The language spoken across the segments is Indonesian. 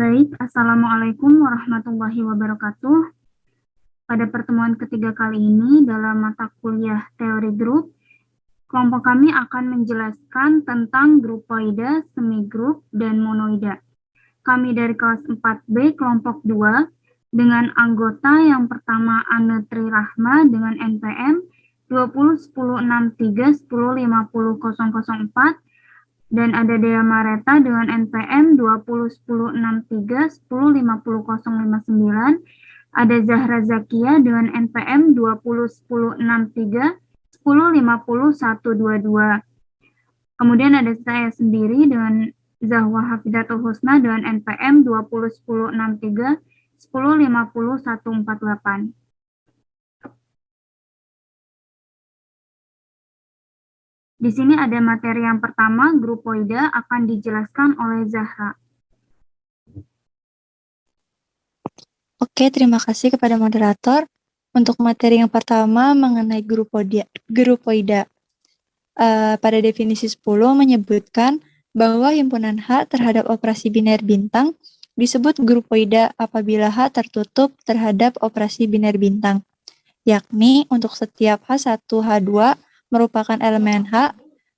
Baik, Assalamualaikum warahmatullahi wabarakatuh. Pada pertemuan ketiga kali ini dalam mata kuliah teori grup, kelompok kami akan menjelaskan tentang grupoida, semigrup, dan monoida. Kami dari kelas 4B kelompok 2 dengan anggota yang pertama Ane Tri Rahma dengan NPM 201063105004 dan ada Dea Mareta dengan NPM 201063105059, ada Zahra Zakia dengan NPM 20106310502122. Kemudian ada saya sendiri dengan Zahwa Hafidatul Husna dengan NPM 20106310504148. Di sini ada materi yang pertama, grupoida akan dijelaskan oleh Zahra. Oke, terima kasih kepada moderator. Untuk materi yang pertama mengenai grupoida. Pada definisi 10 menyebutkan bahwa himpunan H terhadap operasi biner bintang disebut grupoida apabila H tertutup terhadap operasi biner bintang, yakni untuk setiap H1, H2 merupakan elemen H,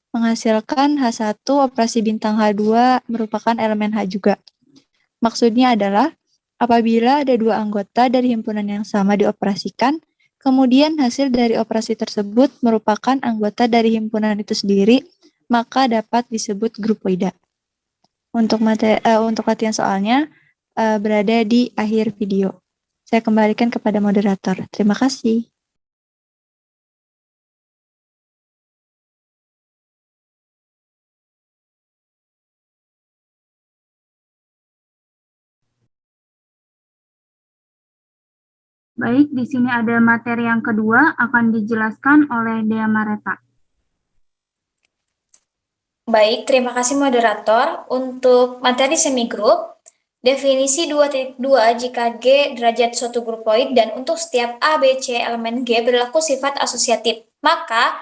menghasilkan H1 operasi bintang H2 merupakan elemen H juga. Maksudnya adalah apabila ada dua anggota dari himpunan yang sama dioperasikan, kemudian hasil dari operasi tersebut merupakan anggota dari himpunan itu sendiri, maka dapat disebut grupoida. Untuk latihan soalnya berada di akhir video. Saya kembalikan kepada moderator. Terima kasih. Baik, di sini ada materi yang kedua akan dijelaskan oleh Dea Mareta. Baik, terima kasih moderator. Untuk materi semigrup, definisi 2.2 jika G derajat suatu grupoid dan untuk setiap A, B, C elemen G berlaku sifat asosiatif, maka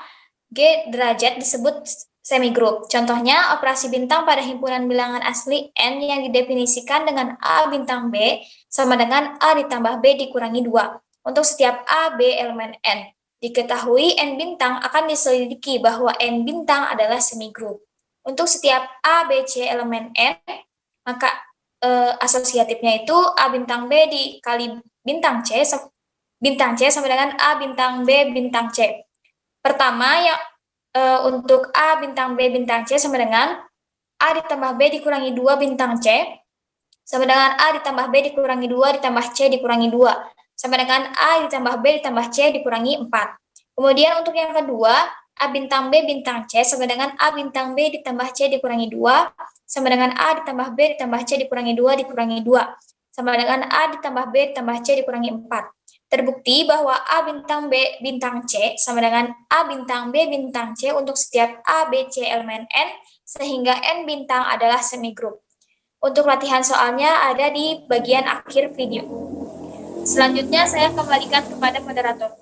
G derajat disebut semigrup. Contohnya, operasi bintang pada himpunan bilangan asli N yang didefinisikan dengan A bintang B sama dengan A ditambah B dikurangi 2. Untuk setiap A, B elemen N. Diketahui N bintang akan diselidiki bahwa N bintang adalah semigrup. Untuk setiap A, B, C elemen N, maka asosiatifnya itu A bintang B dikali bintang C sama dengan A bintang B bintang C. Pertama, untuk A bintang B bintang C sama dengan A ditambah B dikurangi 2 bintang C, sama dengan A ditambah B dikurangi 2 ditambah C dikurangi 2, sama dengan A ditambah B ditambah C dikurangi 4. Kemudian untuk yang kedua, A bintang B bintang C sama dengan A bintang B ditambah C dikurangi 2, sama dengan A ditambah B ditambah C dikurangi 2 dikurangi 2, sama dengan A ditambah B ditambah C dikurangi 4. Terbukti bahwa A bintang B bintang C sama dengan A bintang B bintang C untuk setiap A, B, C elemen N, sehingga N bintang adalah semigrup. Untuk latihan soalnya ada di bagian akhir video. Selanjutnya saya kembalikan kepada moderator.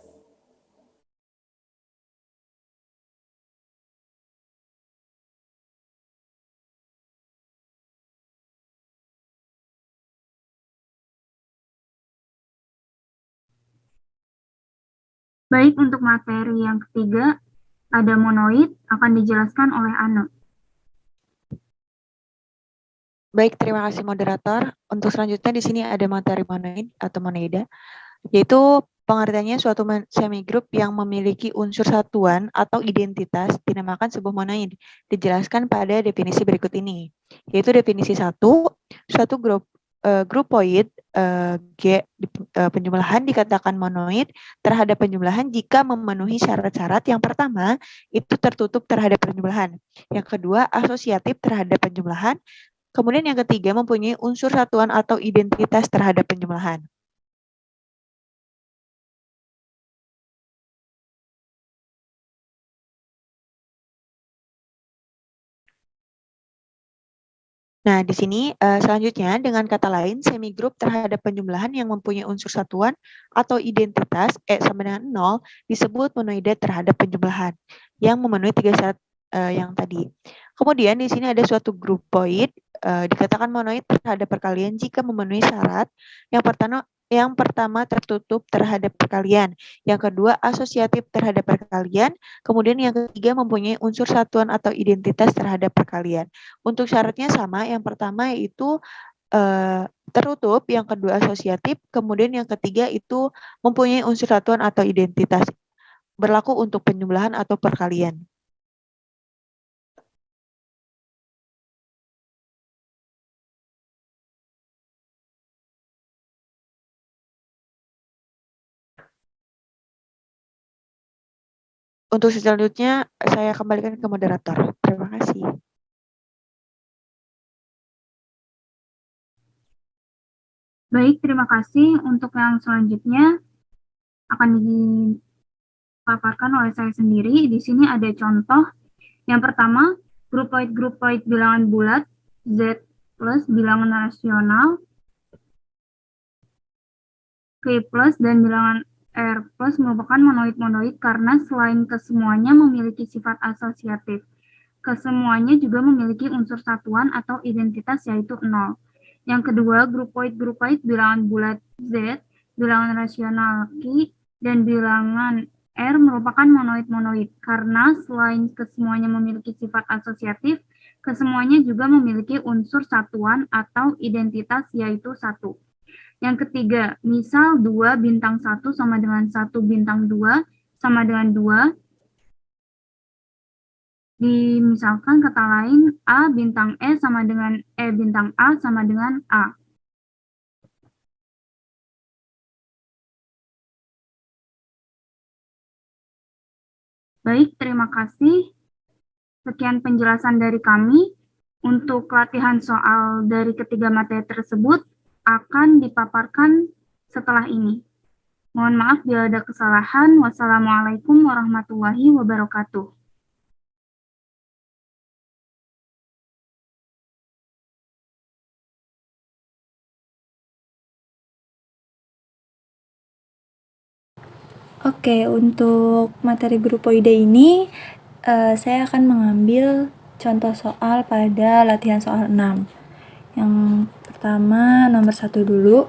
Baik, untuk materi yang ketiga, ada monoid, akan dijelaskan oleh Ane. Baik, terima kasih moderator. Untuk selanjutnya di sini ada materi monoid atau monoida, yaitu pengertiannya suatu semigrup yang memiliki unsur satuan atau identitas dinamakan sebuah monoid. Dijelaskan pada definisi berikut ini, yaitu definisi 1, suatu grupoid G penjumlahan dikatakan monoid terhadap penjumlahan jika memenuhi syarat-syarat. Yang pertama, itu tertutup terhadap penjumlahan. Yang kedua, asosiatif terhadap penjumlahan. Kemudian yang ketiga, mempunyai unsur satuan atau identitas terhadap penjumlahan. Nah, di sini selanjutnya dengan kata lain, semigrup terhadap penjumlahan yang mempunyai unsur satuan atau identitas sama dengan 0 disebut monoida terhadap penjumlahan yang memenuhi 3 syarat yang tadi. Kemudian di sini ada suatu grupoid dikatakan monoid terhadap perkalian jika memenuhi syarat. Yang pertama tertutup terhadap perkalian, yang kedua asosiatif terhadap perkalian, kemudian yang ketiga mempunyai unsur satuan atau identitas terhadap perkalian. Untuk syaratnya sama, yang pertama yaitu tertutup, yang kedua asosiatif, kemudian yang ketiga itu mempunyai unsur satuan atau identitas. Berlaku untuk penjumlahan atau perkalian. Untuk selanjutnya, saya kembalikan ke moderator. Terima kasih. Baik, terima kasih. Untuk yang selanjutnya akan dipaparkan oleh saya sendiri. Di sini ada contoh. Yang pertama, grupoid bilangan bulat Z plus bilangan rasional K plus dan bilangan R plus merupakan monoid karena selain kesemuanya memiliki sifat asosiatif, kesemuanya juga memiliki unsur satuan atau identitas yaitu 0. Yang kedua, grupoid bilangan bulat Z, bilangan rasional Q, dan bilangan R merupakan monoid karena selain kesemuanya memiliki sifat asosiatif, kesemuanya juga memiliki unsur satuan atau identitas yaitu 1. Yang ketiga, misal 2 bintang 1 sama dengan 1 bintang 2 sama dengan 2. Misalkan kata lain, A bintang E sama dengan E bintang A sama dengan A. Baik, terima kasih. Sekian penjelasan dari kami. Untuk latihan soal dari ketiga materi tersebut akan dipaparkan setelah ini. Mohon maaf bila ada kesalahan. Wassalamualaikum warahmatullahi wabarakatuh. Oke, untuk materi grupoide ini saya akan mengambil contoh soal pada latihan soal 6. Yang pertama nomor 1 dulu,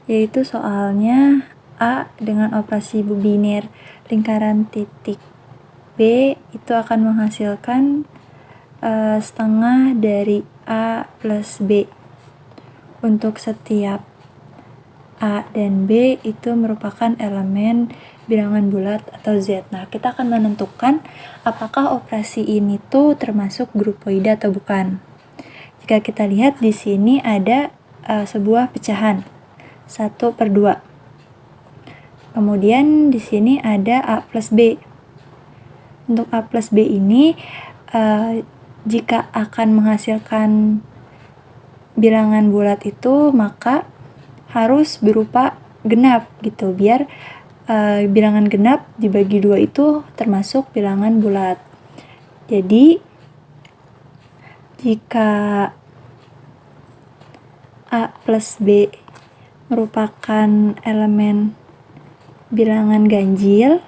yaitu soalnya A dengan operasi biner lingkaran titik B itu akan menghasilkan setengah dari A plus B. Untuk setiap A dan B itu merupakan elemen bilangan bulat atau Z. Nah, kita akan menentukan apakah operasi ini tuh termasuk grupoide atau bukan. Jika kita lihat di sini ada sebuah pecahan 1/2. Kemudian di sini ada A plus B. Untuk A plus B ini jika akan menghasilkan bilangan bulat itu maka harus berupa genap gitu, biar bilangan genap dibagi 2 itu termasuk bilangan bulat. Jadi jika A plus B merupakan elemen bilangan ganjil,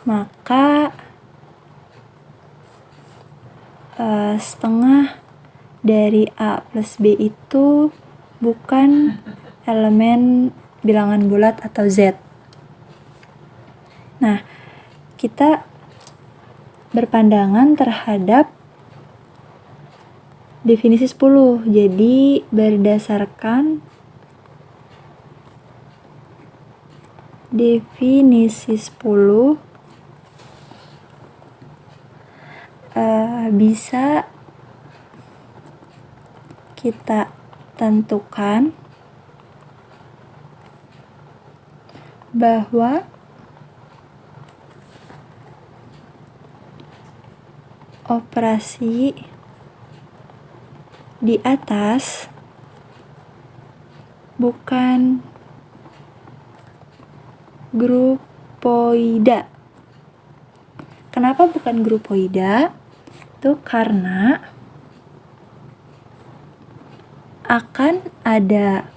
maka setengah dari A plus B itu bukan elemen bilangan bulat atau Z. Nah, kita berpandangan terhadap definisi 10. Jadi, berdasarkan definisi 10 bisa kita tentukan bahwa operasi di atas bukan grupoida. Kenapa bukan grupoida? Itu karena akan ada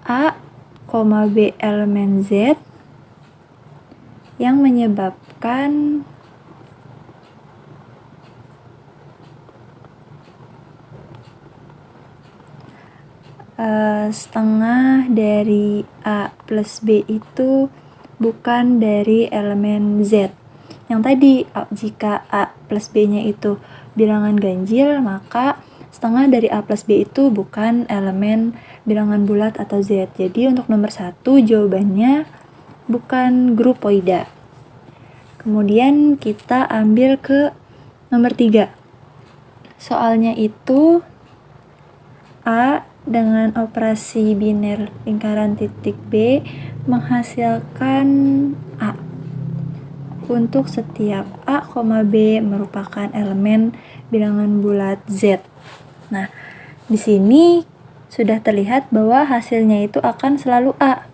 A, B elemen Z yang menyebabkan setengah dari A plus B itu bukan dari elemen Z. Yang tadi, jika A plus B-nya itu bilangan ganjil, maka setengah dari A plus B itu bukan elemen bilangan bulat atau Z. Jadi untuk nomor 1 jawabannya bukan grupoida. Kemudian kita ambil ke nomor 3. Soalnya itu A dengan operasi biner lingkaran titik B menghasilkan A. Untuk setiap A, B merupakan elemen bilangan bulat Z. Nah, di sini sudah terlihat bahwa hasilnya itu akan selalu A.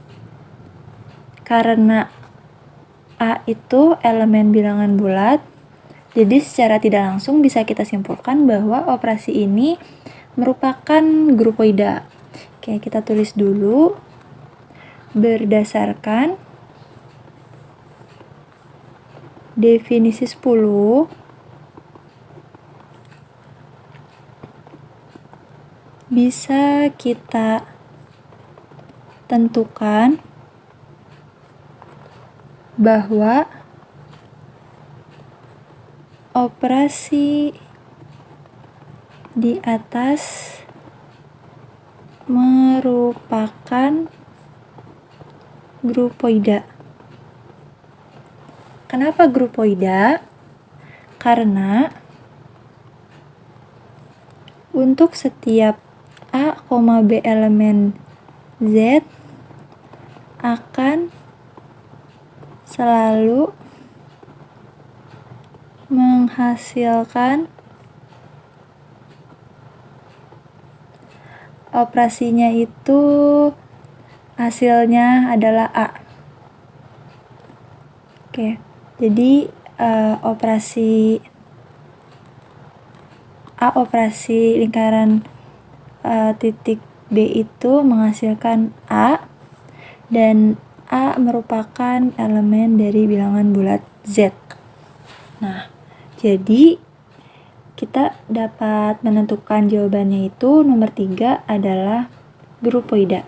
Karena A itu elemen bilangan bulat, jadi secara tidak langsung bisa kita simpulkan bahwa operasi ini merupakan grupoida. Oke, kita tulis dulu. Berdasarkan definisi 10, bisa kita tentukan bahwa operasi di atas merupakan grupoida. Kenapa grupoida? Karena untuk setiap A, B elemen Z akan selalu menghasilkan operasinya itu hasilnya adalah A. Oke, jadi operasi A, operasi lingkaran titik B itu menghasilkan A, dan A merupakan elemen dari bilangan bulat Z. Nah, jadi kita dapat menentukan jawabannya itu nomor 3 adalah grupoida.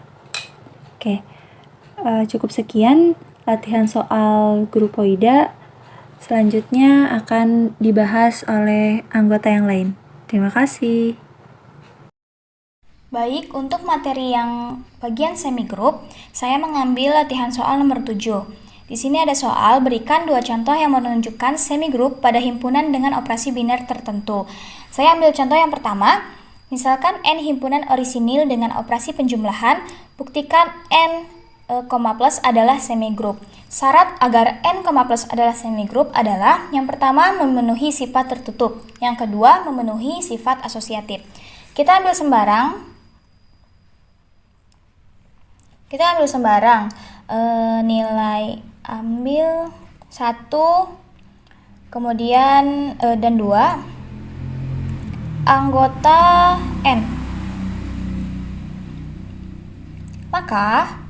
Oke, cukup sekian latihan soal grupoida. Selanjutnya akan dibahas oleh anggota yang lain. Terima kasih. Baik, untuk materi yang bagian semigroup, saya mengambil latihan soal nomor 7. Di sini ada soal, berikan 2 contoh yang menunjukkan semigroup pada himpunan dengan operasi biner tertentu. Saya ambil contoh yang pertama, misalkan N himpunan orisinil dengan operasi penjumlahan, buktikan N, plus adalah semigroup. Syarat agar N, plus adalah semigroup adalah yang pertama memenuhi sifat tertutup, yang kedua memenuhi sifat asosiatif. Kita ambil sembarang nilai ambil 1, kemudian dan 2 anggota N. Maka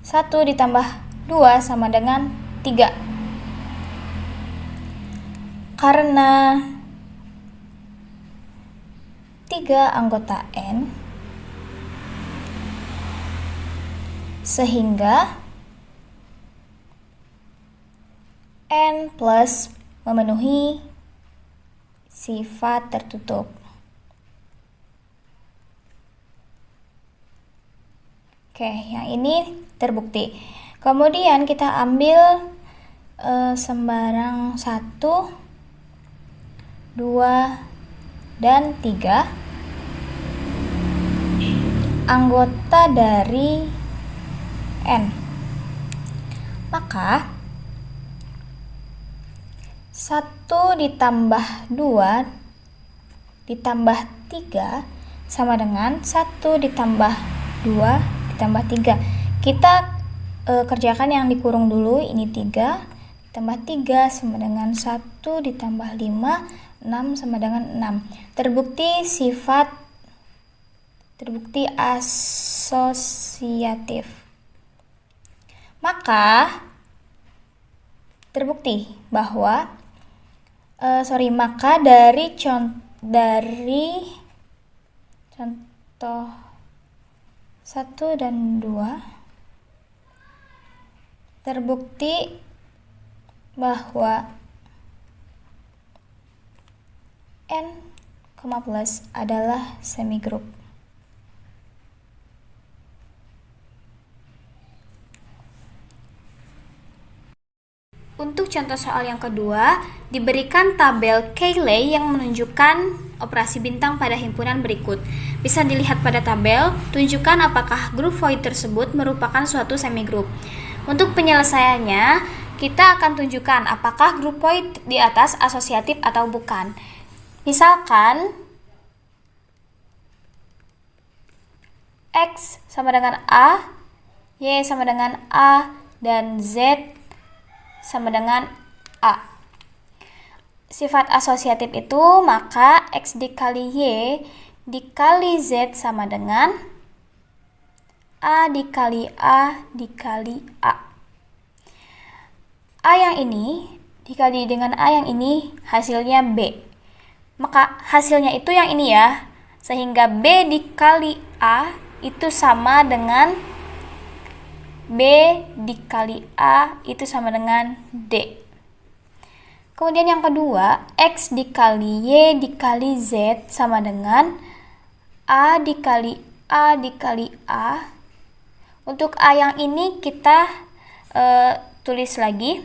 1 ditambah 2 sama dengan 3. Karena 3 anggota N, sehingga N plus memenuhi sifat tertutup. Oke, yang ini terbukti. Kemudian kita ambil sembarang 1, 2, dan 3 anggota dari N. Maka 1 ditambah 2 ditambah 3 sama dengan 1 ditambah 2 ditambah 3. Kita kerjakan yang dikurung dulu, ini 3 ditambah 3 sama dengan 1 ditambah 5, 6 sama dengan 6. Terbukti asosiatif. Maka terbukti bahwa maka dari contoh 1 dan 2, terbukti bahwa N, plus adalah semigroup. Untuk contoh soal yang kedua, diberikan tabel Cayley yang menunjukkan operasi bintang pada himpunan berikut. Bisa dilihat pada tabel, tunjukkan apakah grup void tersebut merupakan suatu semigroup. Untuk penyelesaiannya, kita akan tunjukkan apakah grup void di atas asosiatif atau bukan. Misalkan, X sama dengan A, Y sama dengan A, dan Z sama dengan A. Sifat asosiatif itu maka X dikali Y dikali Z sama dengan A dikali A dikali A. A yang ini dikali dengan A yang ini hasilnya B. Maka hasilnya itu yang ini ya. Sehingga B dikali A itu sama dengan B dikali A itu sama dengan D. Kemudian yang kedua, X dikali Y dikali Z sama dengan A dikali A dikali A. Untuk A yang ini kita tulis lagi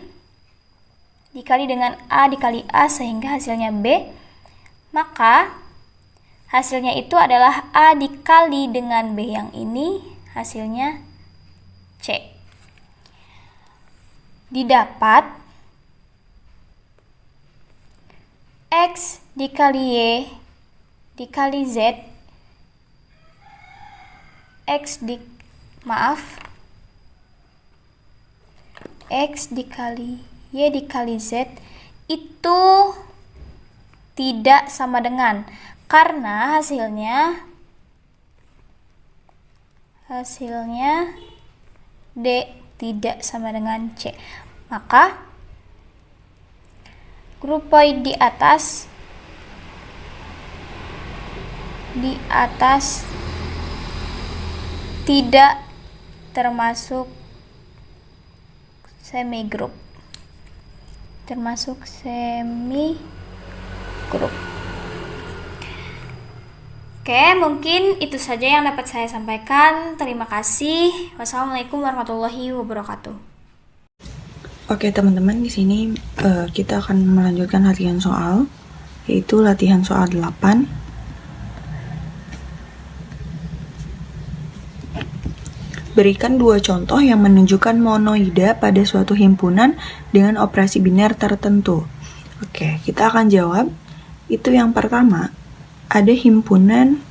dikali dengan A dikali A sehingga hasilnya B. Maka hasilnya itu adalah A dikali dengan B yang ini hasilnya C. Didapat X dikali Y dikali Z X dikali Y dikali Z itu tidak sama dengan, karena hasilnya D tidak sama dengan C. Maka grup void di atas tidak termasuk semigroup. Oke, mungkin itu saja yang dapat saya sampaikan. Terima kasih. Wassalamualaikum warahmatullahi wabarakatuh. Oke teman-teman, di sini kita akan melanjutkan latihan soal, yaitu latihan soal 8. Berikan 2 contoh yang menunjukkan monoida pada suatu himpunan dengan operasi biner tertentu. Oke, kita akan jawab. Itu yang pertama, ada himpunan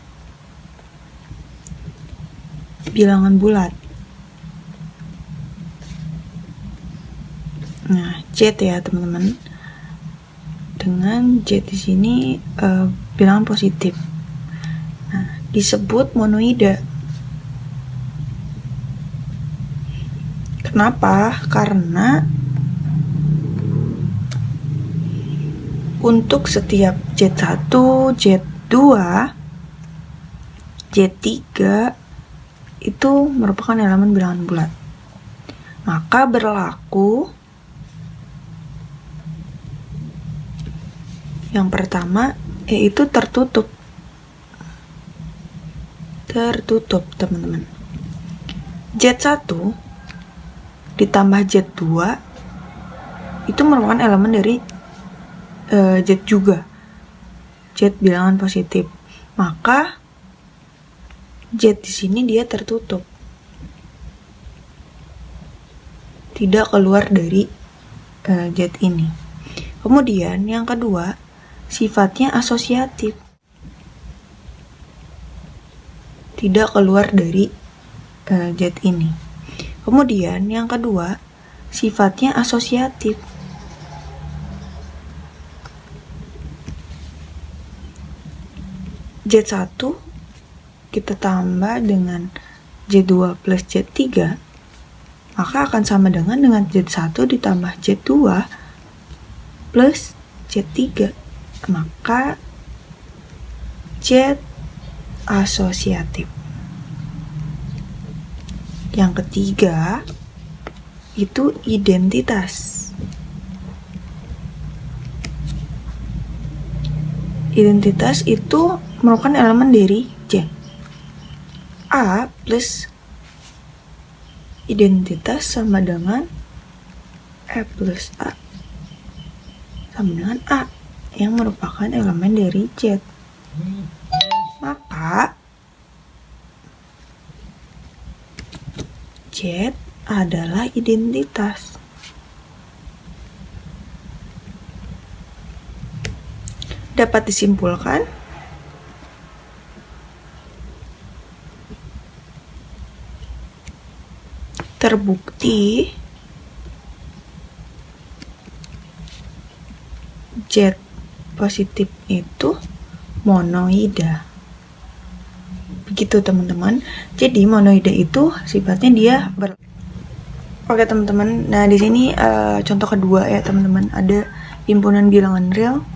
bilangan bulat. Nah, Z ya teman-teman. Dengan Z di sini bilangan positif. Nah, disebut monoida. Kenapa? Karena untuk setiap Z1, Z2, Z3 itu merupakan elemen bilangan bulat. Maka berlaku yang pertama yaitu tertutup. Tertutup, teman-teman. Z1 ditambah Z2 itu merupakan elemen dari Z juga. Z bilangan positif. Maka Z di sini dia tertutup. Tidak keluar dari Z ini. Kemudian yang kedua, sifatnya asosiatif. Tidak keluar dari Z ini. Kemudian yang kedua, sifatnya asosiatif. Z1 kita tambah dengan Z2 plus Z3, maka akan sama dengan Z1 ditambah Z2 plus Z3. Maka Z asosiatif. Yang ketiga, itu identitas. Identitas itu merupakan elemen dari Z. A plus identitas sama dengan E plus A sama dengan A, yang merupakan elemen dari Z. Maka Z adalah identitas. Dapat disimpulkan terbukti Z positif itu monoida. Begitu teman-teman. Jadi monoida itu sifatnya dia Oke teman-teman. Nah di sini contoh kedua ya teman-teman, ada himpunan bilangan real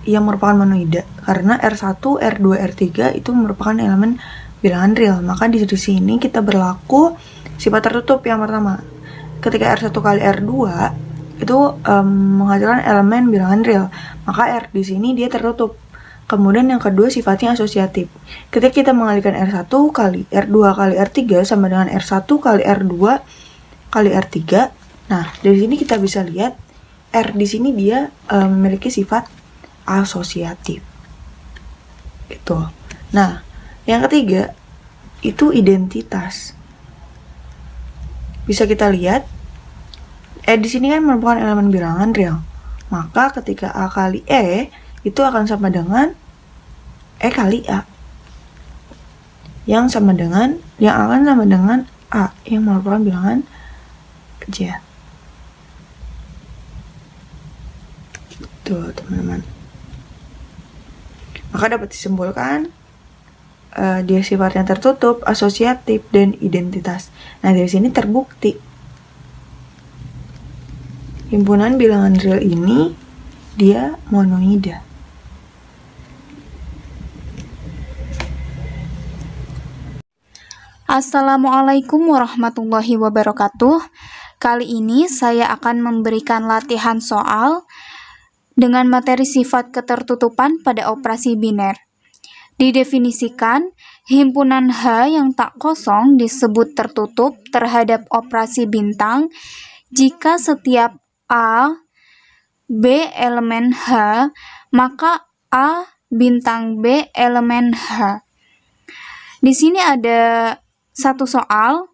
yang merupakan monoida karena R1, R2, R3 itu merupakan elemen bilangan real. Maka di sini kita berlaku sifat tertutup yang pertama. Ketika R1 kali R2 itu menghasilkan elemen bilangan real, maka R di sini dia tertutup. Kemudian yang kedua sifatnya asosiatif. Ketika kita mengalihkan R1 kali R2 kali R3 sama dengan R1 kali R2 kali R3. Nah, dari sini kita bisa lihat R di sini dia memiliki sifat asosiatif. Gitu. Nah, yang ketiga itu identitas. Bisa kita lihat di sini kan merupakan elemen bilangan real. Maka ketika A kali E itu akan sama dengan E kali A. Yang akan sama dengan A yang merupakan bilangan Z. Tuh, teman-teman. Maka dapat disimpulkan dia sifatnya tertutup, asosiatif, dan identitas. Nah, dari sini terbukti himpunan bilangan real ini dia monoida. Assalamualaikum warahmatullahi wabarakatuh. Kali ini saya akan memberikan latihan soal dengan materi sifat ketertutupan pada operasi biner. Didefinisikan, himpunan H yang tak kosong disebut tertutup terhadap operasi bintang jika setiap A, B elemen H, maka A bintang B elemen H. Di sini ada satu soal,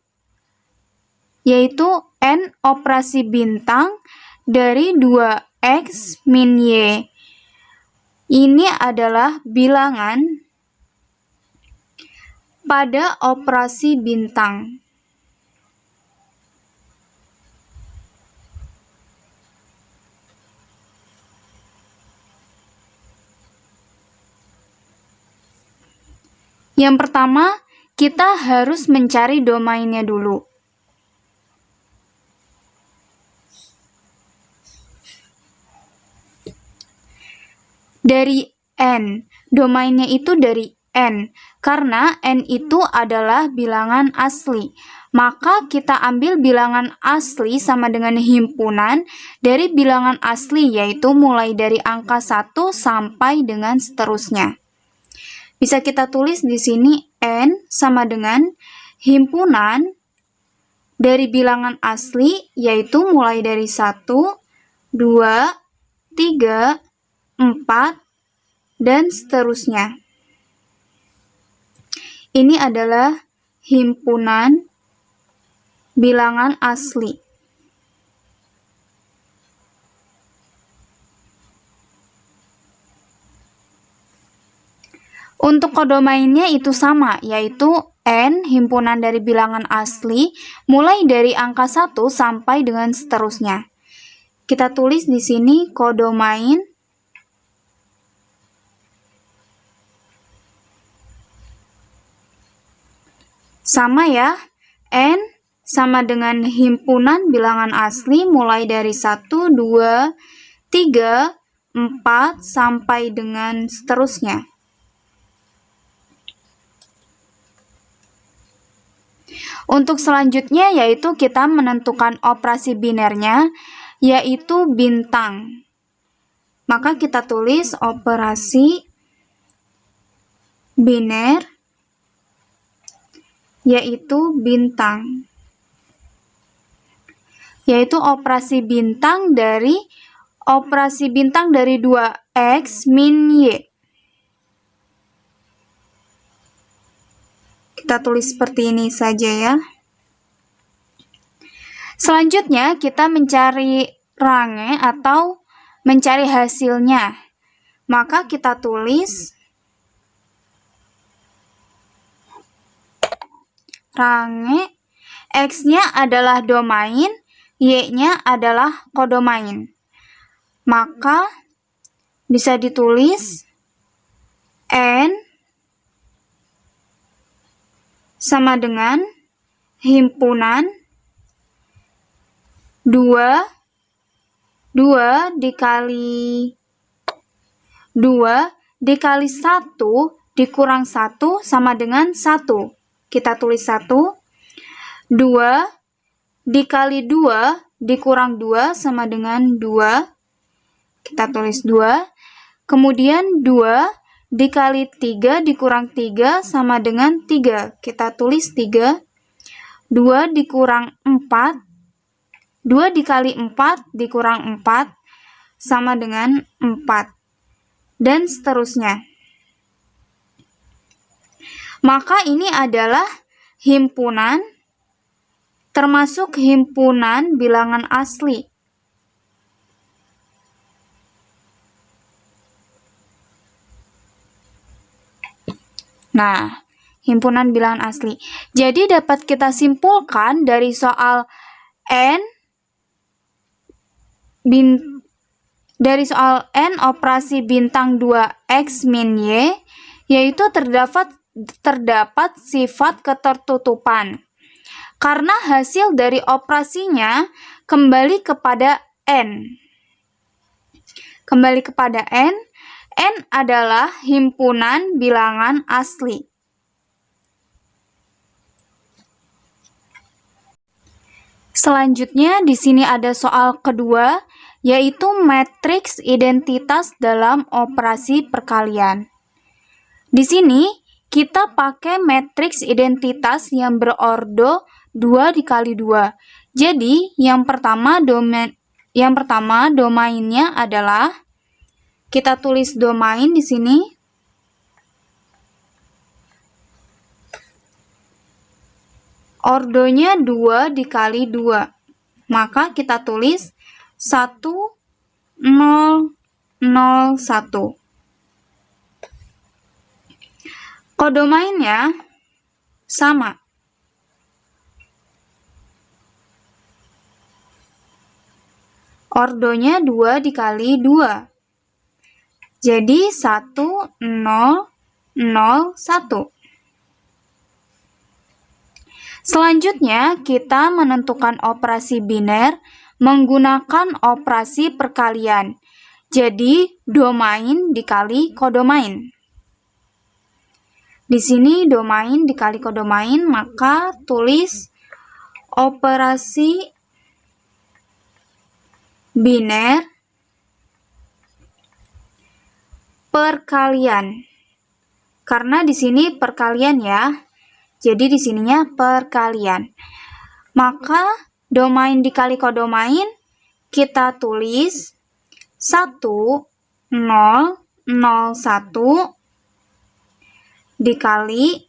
yaitu N operasi bintang dari 2X min Y. Ini adalah bilangan pada operasi bintang. Yang pertama, kita harus mencari domainnya dulu. Dari N, domainnya itu dari N, karena N itu adalah bilangan asli. Maka kita ambil bilangan asli sama dengan himpunan dari bilangan asli, yaitu mulai dari angka 1 sampai dengan seterusnya. Bisa kita tulis di sini N sama dengan himpunan dari bilangan asli, yaitu mulai dari 1, 2, 3, 4, dan seterusnya. Ini adalah himpunan bilangan asli. Untuk kodomainnya itu sama, yaitu N himpunan dari bilangan asli mulai dari angka 1 sampai dengan seterusnya. Kita tulis di sini kodomain sama ya, N sama dengan himpunan bilangan asli mulai dari 1, 2, 3, 4, sampai dengan seterusnya. Untuk selanjutnya yaitu kita menentukan operasi binernya, yaitu bintang. Maka kita tulis operasi biner, yaitu bintang. Yaitu operasi bintang dari 2x min y. Kita tulis seperti ini saja ya. Selanjutnya kita mencari range atau mencari hasilnya. Maka kita tulis range, X-nya adalah domain, Y-nya adalah kodomain. Maka bisa ditulis N sama dengan himpunan 2 dikali 1 dikurang 1 sama dengan 1. Kita tulis 1. 2 dikali 2 dikurang 2 sama dengan 2. Kita tulis 2. Kemudian 2 dikali 3 dikurang 3 sama dengan 3. Kita tulis 3. 2 dikurang 4. 2 dikali 4 dikurang 4 sama dengan 4. Dan seterusnya. Maka ini adalah himpunan, termasuk himpunan bilangan asli. Nah, himpunan bilangan asli. Jadi dapat kita simpulkan dari soal N operasi bintang 2x min y, yaitu terdapat sifat ketertutupan. Karena hasil dari operasinya kembali kepada N. Kembali kepada N adalah himpunan bilangan asli. Selanjutnya di sini ada soal kedua, yaitu matriks identitas dalam operasi perkalian. Di sini kita pakai matriks identitas yang berordo 2 dikali 2. Jadi yang pertama domainnya adalah, kita tulis domain di sini. Ordonya 2 dikali 2. Maka kita tulis 1, 0, 0, 1. Kodomainnya sama. Ordonya 2 dikali 2. Jadi 1, 0, 0, 1. Selanjutnya, kita menentukan operasi biner menggunakan operasi perkalian. Jadi, domain dikali kodomain. Di sini domain dikali kodomain, maka tulis operasi biner perkalian. Karena di sini perkalian ya. Jadi di sininya perkalian. Maka domain dikali kodomain kita tulis 1, 0, 0, 1 dikali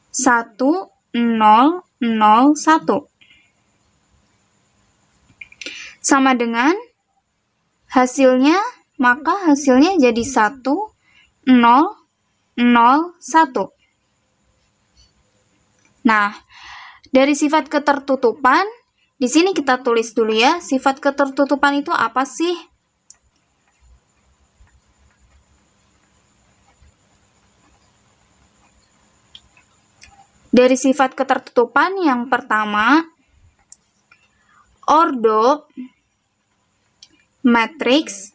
1, 0, 0, 1. Sama dengan hasilnya, maka hasilnya jadi 1, 0, 0, 1. Nah, dari sifat ketertutupan, di sini kita tulis dulu ya, sifat ketertutupan itu apa sih? Dari sifat ketertutupan yang pertama, ordo matriks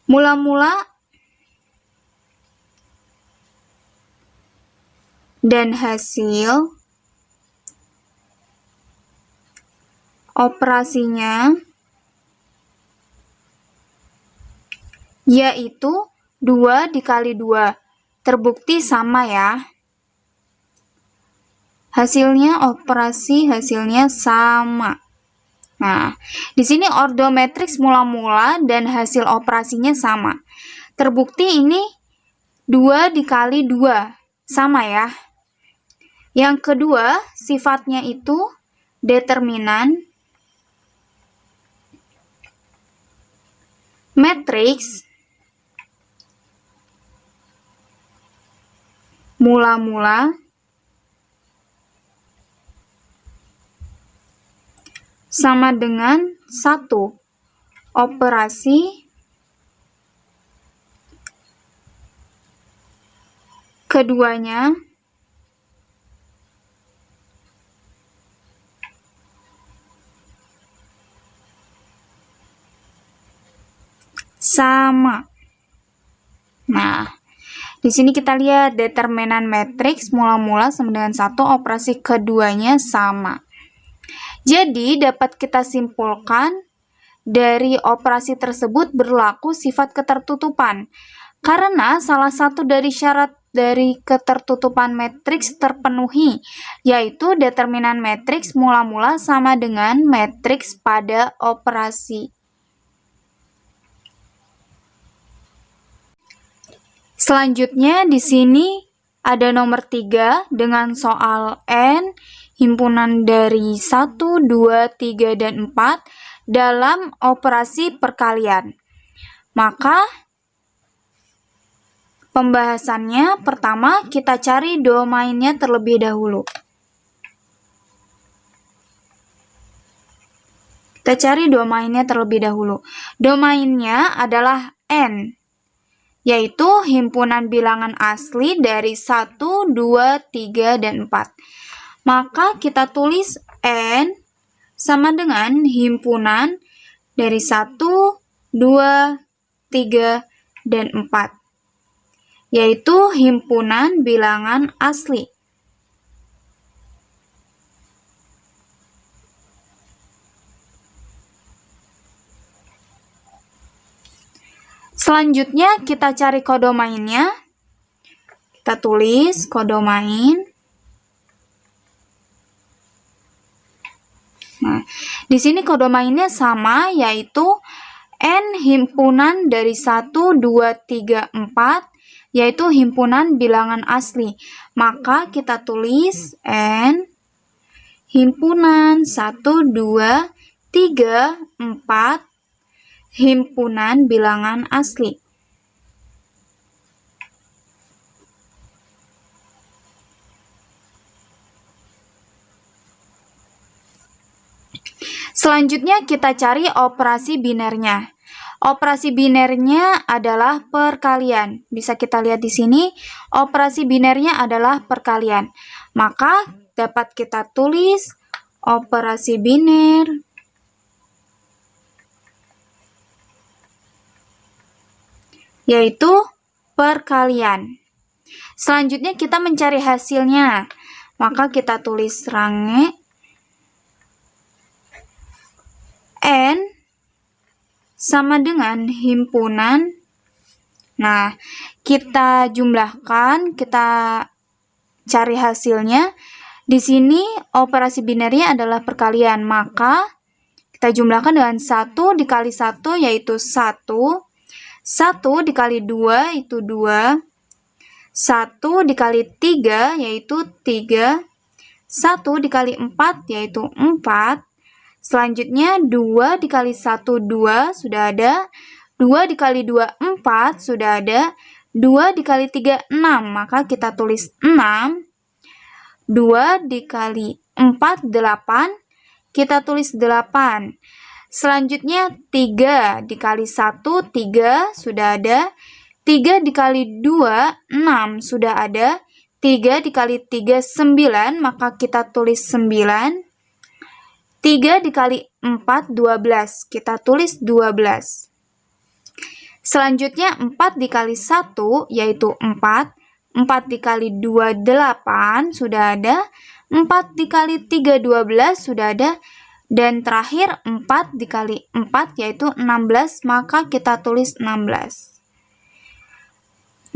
mula-mula dan hasil operasinya yaitu 2 dikali 2. Terbukti sama ya. Hasilnya sama. Nah, di sini ordo matriks mula-mula dan hasil operasinya sama. Terbukti ini 2 dikali 2. Sama ya. Yang kedua, sifatnya itu determinan matriks mula-mula sama dengan 1. Operasi keduanya sama. Nah, di sini kita lihat determinan matriks mula-mula sama dengan 1, operasi keduanya sama. Jadi, dapat kita simpulkan dari operasi tersebut berlaku sifat ketertutupan. Karena salah satu dari syarat dari ketertutupan matriks terpenuhi, yaitu determinan matriks mula-mula sama dengan matriks pada operasi. Selanjutnya di sini ada nomor 3 dengan soal N, himpunan dari 1, 2, 3, dan 4 dalam operasi perkalian. Maka pembahasannya pertama kita cari domainnya terlebih dahulu. Domainnya adalah N, yaitu himpunan bilangan asli dari 1, 2, 3, dan 4. Maka kita tulis N sama dengan himpunan dari 1, 2, 3, dan 4, yaitu himpunan bilangan asli. Selanjutnya kita cari kodomainnya. Kita tulis kodomain. Nah, di sini kodomainnya sama, yaitu N himpunan dari 1, 2, 3, 4, yaitu himpunan bilangan asli. Maka kita tulis N himpunan 1, 2, 3, 4, himpunan bilangan asli. Selanjutnya kita cari operasi binernya. Operasi binernya adalah perkalian. Bisa kita lihat di sini, operasi binernya adalah perkalian. Maka dapat kita tulis operasi biner yaitu perkalian. Selanjutnya kita mencari hasilnya. Maka kita tulis range N sama dengan himpunan. Nah, kita jumlahkan, kita cari hasilnya. Di sini operasi binernya adalah perkalian, maka kita jumlahkan dengan 1 dikali 1 yaitu 1. 1 dikali 2 itu 2, 1 dikali 3 yaitu 3, 1 dikali 4 yaitu 4, selanjutnya 2 dikali 1, 2 sudah ada, 2 dikali 2, 4 sudah ada, 2 dikali 3, 6, maka kita tulis 6, 2 dikali 4, 8, kita tulis 8. Selanjutnya 3 dikali 1, 3 sudah ada, 3 dikali 2, 6 sudah ada, 3 dikali 3, 9, maka kita tulis 9. 3 dikali 4, 12, kita tulis 12. Selanjutnya 4 dikali 1 yaitu 4, 4 dikali 2, 8, sudah ada. 4 dikali 3, 12, sudah ada. Dan terakhir 4 dikali 4, yaitu 16, maka kita tulis 16.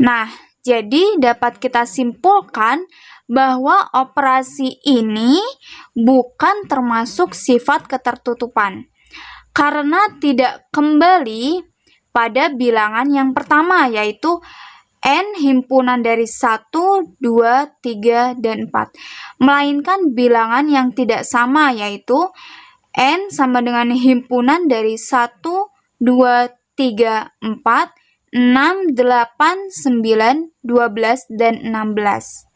Nah, jadi dapat kita simpulkan bahwa operasi ini bukan termasuk sifat ketertutupan, karena tidak kembali pada bilangan yang pertama, yaitu N himpunan dari 1, 2, 3, dan 4. Melainkan bilangan yang tidak sama, yaitu N sama dengan himpunan dari 1, 2, 3, 4, 6, 8, 9, 12, dan 16.